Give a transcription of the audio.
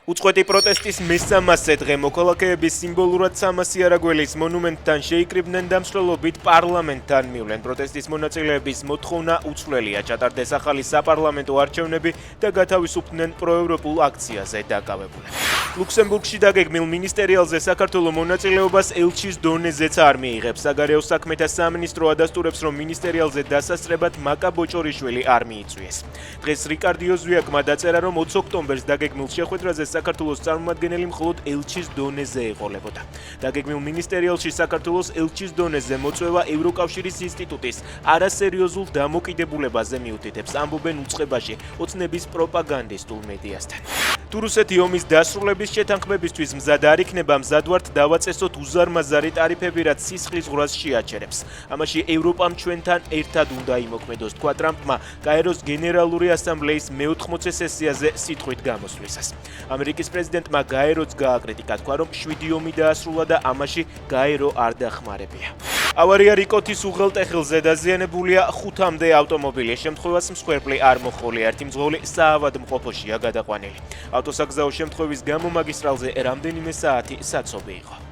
უწყვეტი პროტესტის მესამასე დღე მოქალაქეების სიმბოლურად 300 არაგველის მონუმენტთან შეიკრიბნენ და მსვლელობით პარლამენტთან მივლენ. პროტესტის მონაწილეების მოთხოვნა უცვლელია, ჩატარდეს ახალი საპარლამენტო არჩევნები და გათავისუფლდნენ პროევროპულ აქციაზე დაკავებულები. ლუქსემბურგში დაგეგმილ მინისტერიალზე საქართველოს მონაწილეობას ელჩის დონეზეც არ მიიღებს. საგარეო საქმეთა სამინისტრო ადასტურებს, რომ მინისტერიალზე დასასწრებად მაკა ბოჭორიშვილი არ მიიწვიეს. დღეს რიკარდიო ზვიაკმა დაწერა, რომ 20 ოქტომბერს დაგეგმილ შეხვედრაზე საქართველოს წარმომადგენელი მხოლოდ ელჩის დონეზე ეყოლებოდა. დაგეგმილ მინისტერიალში საქართველოს ელჩის დონეზე მოწვევა ევროკავშირის ინსტიტუტის არასერიოზულ დამოკიდებულებაზე მიუთითებს, ამბობენ უწყებაში ოცნების პროპაგანდისტულ მედიასთან. თუ რუსეთი ომის დასრულების შეთანხმებისთვის მზად არ იქნება, მზად ვართ დავაწესოთ უზარმაზარი ტარიფები, რაც სისხლის ზღვრას შეაჩერებს. ამაში ევროპამ ჩვენთან ერთად უნდა იმოქმედოს, თქვა ტრამპმა კაიროს გენერალური ასამბლეის მე-80 სესიაზე სიტყვით გამოსვლისას. ამერიკის პრეზიდენტმა გაეროც გააკრიტიკა, თქვა, რომ 7 ომი დაასრულა და ამაში გაერო არ დახმარებია. ავარია რიკოთის უღელტეხილზე დაზიანებულია 5-მდე ავტომობილი. შემთხვევას მსხვერპლი არ მოჰყოლია, ერთი მძღოლი საავადმყოფოშია გადაყვანილი. ავტოსაგზაო შემთხვევის გამო მაგისტრალზე რამდენიმე საათი საცობი იყო.